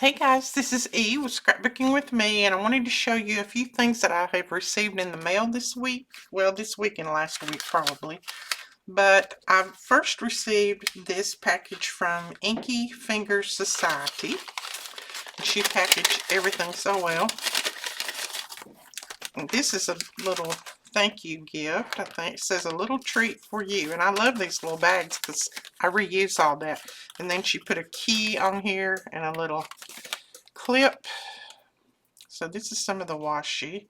Hey guys, this is E with Scrapbooking with Me, and I wanted to show you a few things that I have received in the mail this week. Well, this week and last week probably. But I first received this package from Inky Finger Society. She packaged everything so well. And this is a little thank you gift. I think it says a little treat for you. And I love these little bags because I reuse all that. And then she put a key on here and a little clip. So this is some of the washi.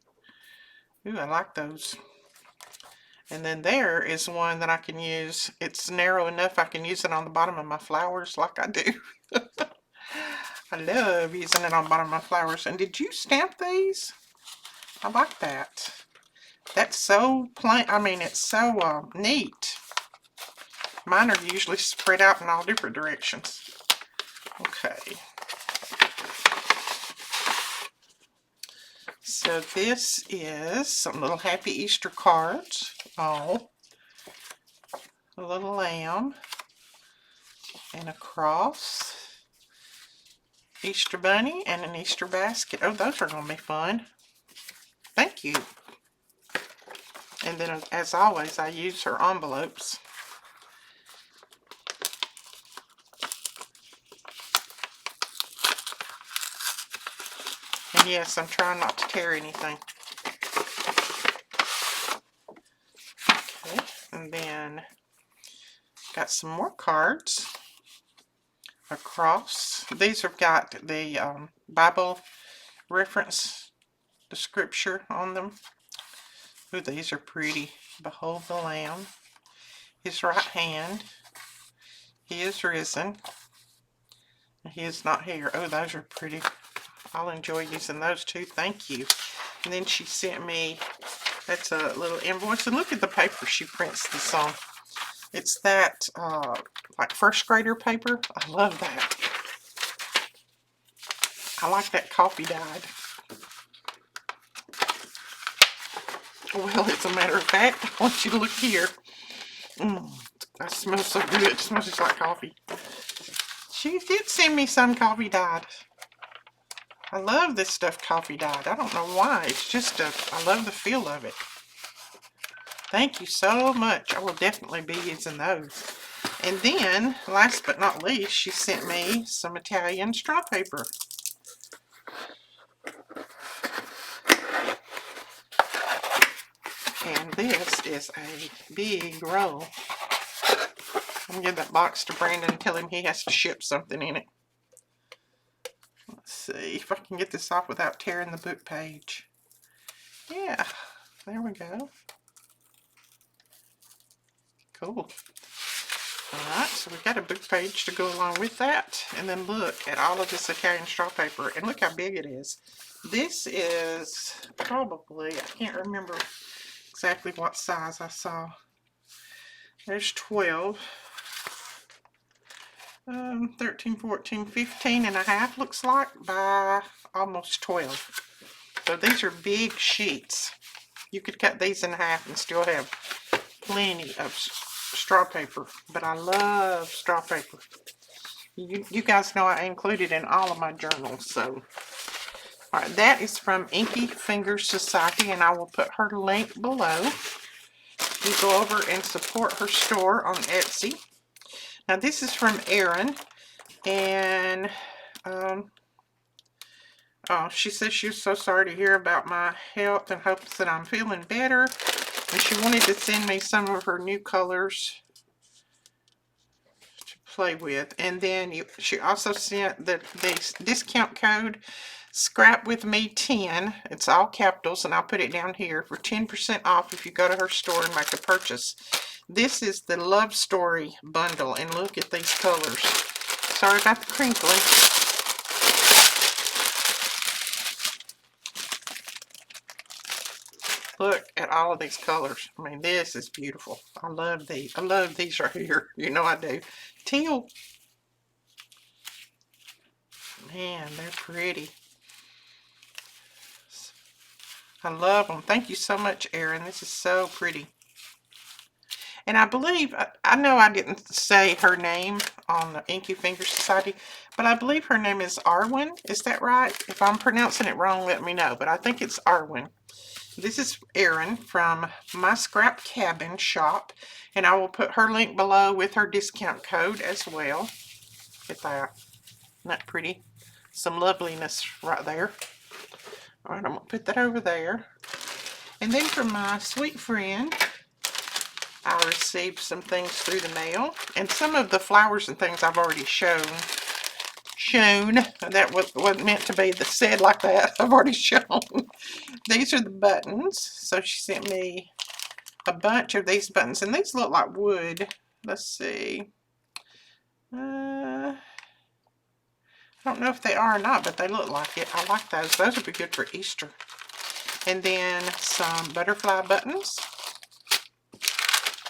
Ooh, I like those. And then there is one that I can use. It's narrow enough I can use it on the bottom of my flowers like I do. I love using it on the bottom of my flowers. And did you stamp these? I like that. That's so plain. I mean, it's so neat. Mine are usually spread out in all different directions. Okay. So this is some little Happy Easter cards. Oh, a little lamb and a cross, Easter bunny, and an Easter basket. Oh, those are going to be fun. Thank you. And then, as always, I use her envelopes. And yes, I'm trying not to tear anything. Okay, and then got some more cards. A cross. These have got the Bible reference, the scripture on them. Ooh, these are pretty. Behold the Lamb. His right hand. He is risen. He is not here. Oh, those are pretty. I'll enjoy using those too. Thank you. And then she sent me, that's a little invoice. And look at the paper she prints this on. It's that, like first grader paper. I love that. I like that coffee dyed. Well, as a matter of fact, I want you to look here. That smells so good. It smells just like coffee. She did send me some coffee dyed. I love this stuff coffee dyed. I don't know why. It's just I love the feel of it. Thank you so much. I will definitely be using those. And then, last but not least, she sent me some Italian straw paper. And this is a big roll. I'm going to give that box to Brandon and tell him he has to ship something in it. Let's see if I can get this off without tearing the book page. Yeah, there we go. Cool. Alright, so we've got a book page to go along with that. And then look at all of this Italian straw paper. And look how big it is. This is probably, I can't remember exactly what size I saw. There's 12. 13, 14, 15 and a half looks like by almost 12. So these are big sheets. You could cut these in half and still have plenty of straw paper. But I love straw paper. You guys know I include it in all of my journals. So, alright, that is from Inky Finger Society, and I will put her link below. You go over and support her store on Etsy. Now this is from Erin, and she says she was so sorry to hear about my health and hopes that I'm feeling better. And she wanted to send me some of her new colors to play with. And then she also sent the discount code SCRAPWITHME10. It's all capitals, and I'll put it down here for 10% off if you go to her store and make a purchase. This is the Love Story bundle, and look at these colors. Sorry about the crinkling. Look at all of these colors. I mean, this is beautiful. I love these. I love these right here. You know I do. Teal. Man, they're pretty. I love them. Thank you so much, Erin. This is so pretty. And I believe, I know I didn't say her name on the Inky Finger Society, but I believe her name is Arwen. Is that right? If I'm pronouncing it wrong, let me know. But I think it's Arwen. This is Erin from My Scrap Cabin shop. And I will put her link below with her discount code as well. Look at that. Isn't that pretty? Some loveliness right there. All right, I'm going to put that over there. And then from my sweet friend, I received some things through the mail. And some of the flowers and things I've already shown. That wasn't meant to be said like that. I've already shown. These are the buttons. So she sent me a bunch of these buttons. And these look like wood. Let's see. I don't know if they are or not, but they look like it. I like those. Those would be good for Easter. And then some butterfly buttons.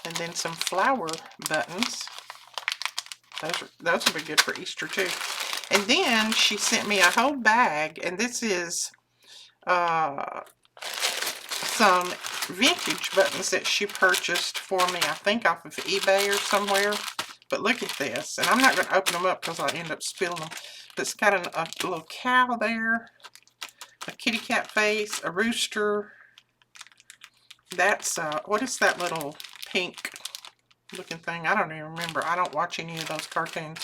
And then some flower buttons. Those would be good for Easter too. And then she sent me a whole bag, and this is some vintage buttons that she purchased for me, I think off of eBay or somewhere. But look at this, and I'm not going to open them up because I'll end up spilling them. But it's got a little cow there, a kitty cat face, a rooster. That's, what is that little pink looking thing? I don't even remember. I don't watch any of those cartoons.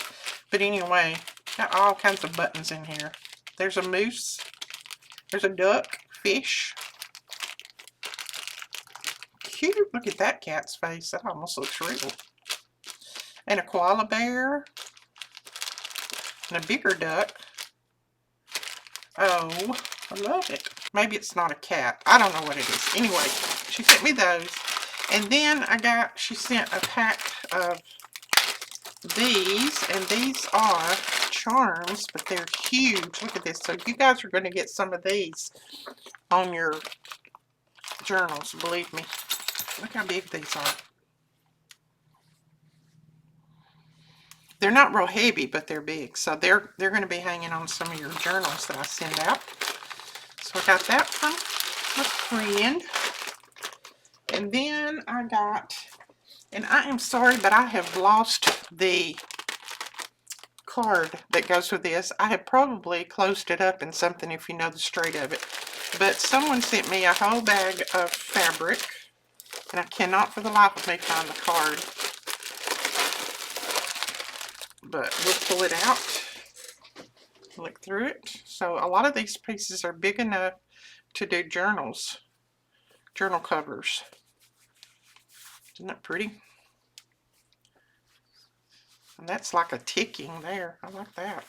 But anyway, got all kinds of buttons in here. There's a moose. There's a duck, fish. Cute. Look at that cat's face. That almost looks real. And a koala bear. And a bigger duck. Oh, I love it. Maybe it's not a cat. I don't know what it is. Anyway, she sent me those. And then she sent a pack of these. And these are charms, but they're huge. Look at this. So you guys are going to get some of these on your journals, believe me. Look how big these are. They're not real heavy, but they're big. So they're going to be hanging on some of your journals that I send out. So I got that from a friend. And then I got, and I am sorry, but I have lost the card that goes with this. I have probably closed it up in something if you know the straight of it. But someone sent me a whole bag of fabric. And I cannot for the life of me find the card. But we'll pull it out, look through it. So a lot of these pieces are big enough to do journals, journal covers. Isn't that pretty? And that's like a ticking there. I like that.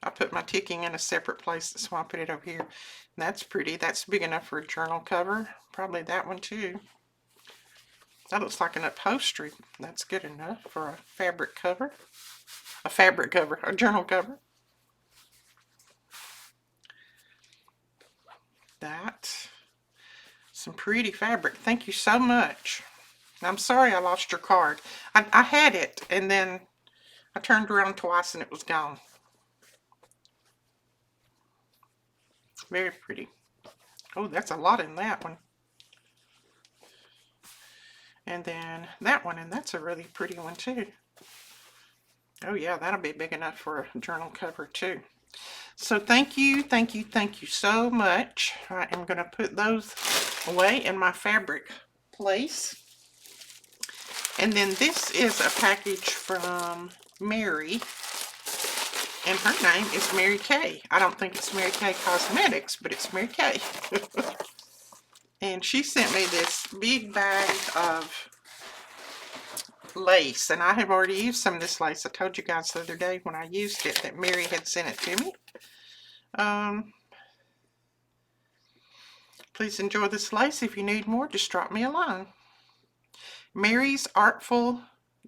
I put my ticking in a separate place, that's why I put it over here. And that's pretty. That's big enough for a journal cover. Probably that one too. That looks like an upholstery. That's good enough for a fabric cover. A fabric cover, a journal cover. That. Some pretty fabric. Thank you so much. I'm sorry I lost your card. I had it, and then I turned around twice and it was gone. Very pretty. Oh, that's a lot in that one. And then that one, and that's a really pretty one too. Oh yeah, that'll be big enough for a journal cover too. So thank you so much. I am going to put those away in my fabric place. And then this is a package from Mary. And her name is Mary Kay. I don't think it's Mary Kay Cosmetics, but it's Mary Kay. And she sent me this big bag of lace. And I have already used some of this lace. I told you guys the other day when I used it that Mary had sent it to me. Please enjoy this lace. If you need more, just drop me a line. Mary's Artful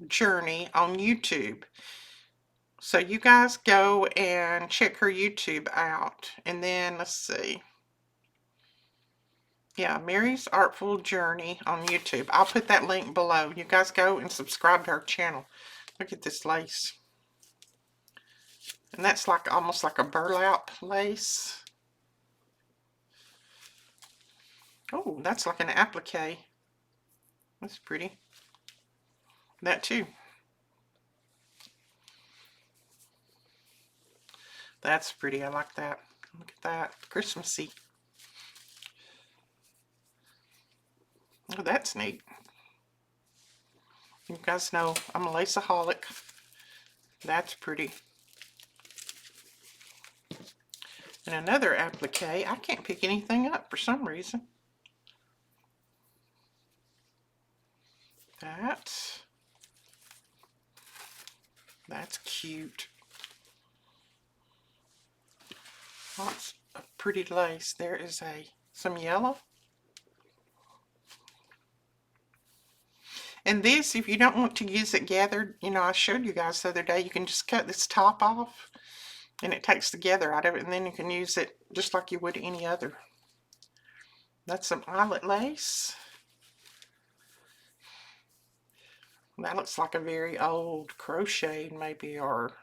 Journey on YouTube. So you guys go and check her YouTube out. And then, let's see. Yeah, Mary's Artful Journey on YouTube. I'll put that link below. You guys go and subscribe to her channel. Look at this lace. And that's like almost like a burlap lace. Oh, that's like an applique. That's pretty. That too. That's pretty. I like that. Look at that. Christmassy. Oh, that's neat. You guys know I'm a laceaholic. That's pretty. And another applique. I can't pick anything up for some reason. That's cute. Lots of pretty lace. There is some yellow. And this, if you don't want to use it gathered, you know, I showed you guys the other day, you can just cut this top off and it takes the gather out of it, and then you can use it just like you would any other. That's some eyelet lace. That looks like a very old crochet maybe, or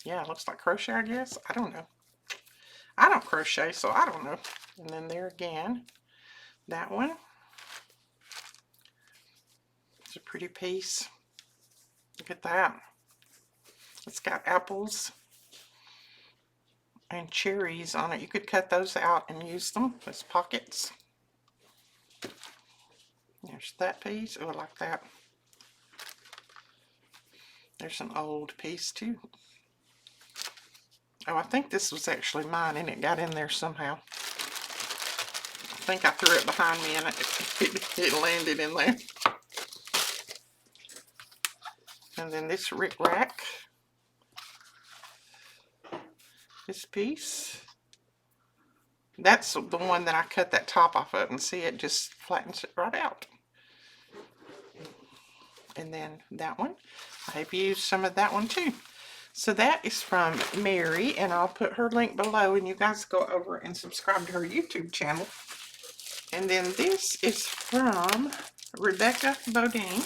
yeah, it looks like crochet, I guess. I don't know. I don't crochet, so I don't know. And then there again, that one. It's a pretty piece. Look at that. It's got apples and cherries on it. You could cut those out and use them as pockets. There's that piece. Oh, I like that. There's an old piece too. Oh, I think this was actually mine and it got in there somehow. I think I threw it behind me and it landed in there. And then this rick-rack. This piece. That's the one that I cut that top off of, and see, it just flattens it right out. And then that one, I've used some of that one too. So that is from Mary, and I'll put her link below, and you guys go over and subscribe to her YouTube channel. And then this is from Rebecca Boden.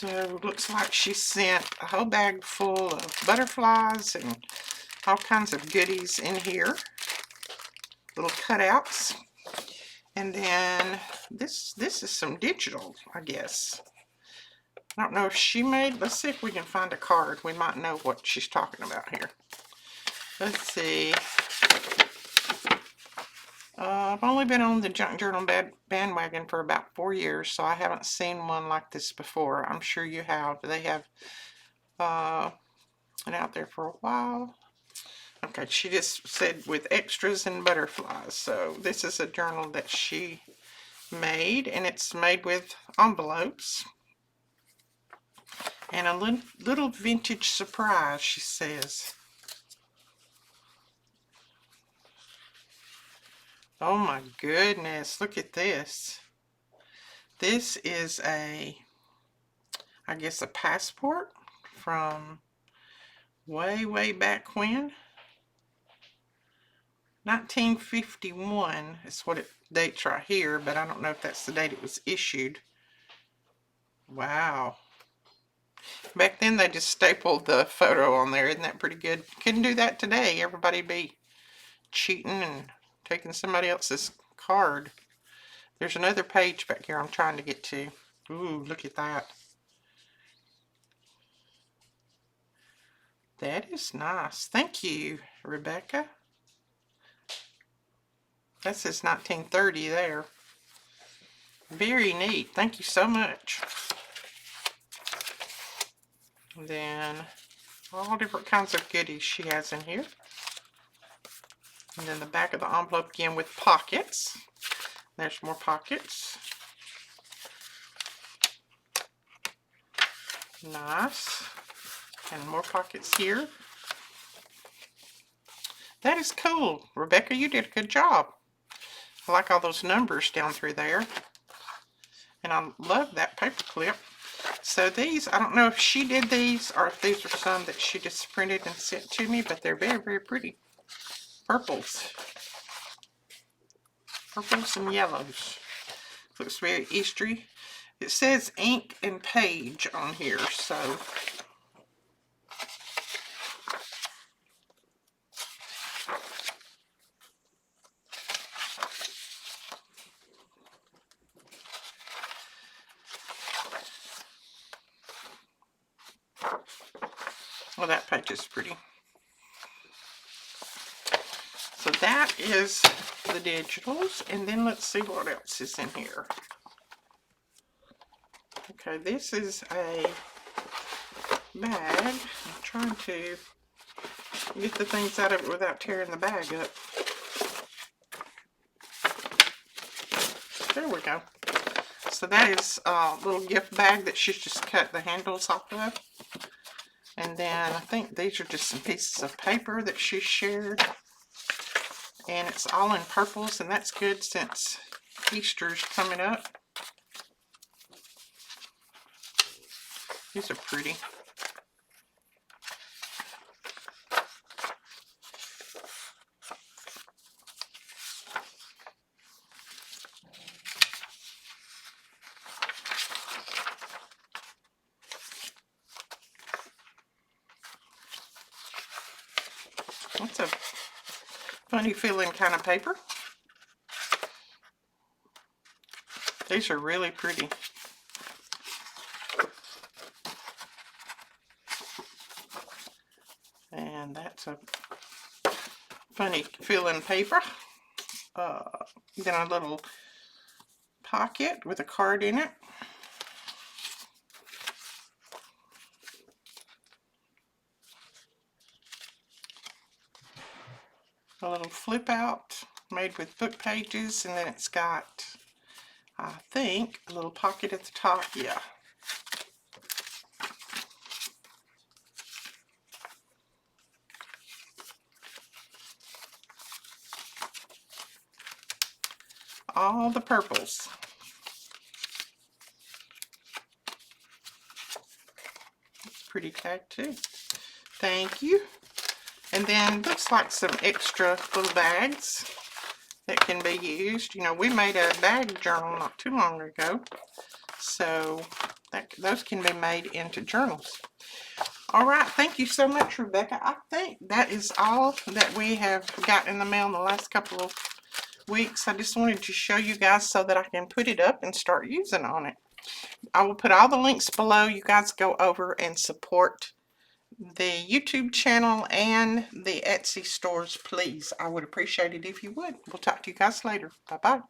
So looks like she sent a whole bag full of butterflies and all kinds of goodies in here. Little cutouts. And then this is some digital, I guess. I don't know if she made, let's see if we can find a card. We might know what she's talking about here. Let's see. I've only been on the Junk Journal bandwagon for about 4 years, so I haven't seen one like this before. I'm sure you have. They have been out there for a while. Okay, she just said with extras and butterflies. So this is a journal that she made, and it's made with envelopes. And a little vintage surprise, she says. Oh my goodness, look at this. This is I guess a passport from way back when. 1951 is what it dates right here, but I don't know if that's the date it was issued. Wow. Back then they just stapled the photo on there. Isn't that pretty good? Couldn't do that today. Everybody be cheating and taking somebody else's card. There's another page back here I'm trying to get to. Ooh, look at that. That is nice. Thank you, Rebecca. That says 1930 there. Very neat. Thank you so much. And then all different kinds of goodies she has in here. And then the back of the envelope again with pockets. There's more pockets. Nice. And more pockets here. That is cool. Rebecca, you did a good job. I like all those numbers down through there. And I love that paper clip. So these, I don't know if she did these or if these are some that she just printed and sent to me, but they're very pretty. Purples. Purples and yellows. Looks very Eastery. It says ink and page on here, so Well, that page is pretty. So that is the digitals, and then let's see what else is in here. Okay, this is a bag. I'm trying to get the things out of it without tearing the bag up. There we go. So that is a little gift bag that she's just cut the handles off of. And then I think these are just some pieces of paper that she shared. And it's all in purples, and that's good since Easter's coming up. These are pretty. That's a funny feeling kind of paper. These are really pretty. And that's a funny feeling paper. Then a little pocket with a card in it. A little flip out made with book pages, and then it's got, I think, a little pocket at the top. Yeah. All the purples. It's pretty tag too. Thank you. And then looks like some extra little bags that can be used. You know, we made a bag journal not too long ago, so those can be made into journals. All right, thank you so much, Rebecca. I think that is all that we have got in the mail in the last couple of weeks. I just wanted to show you guys so that I can put it up and start using on it. I will put all the links below. You guys go over and support the YouTube channel and the Etsy stores, please. I would appreciate it if you would. We'll talk to you guys later. Bye-bye.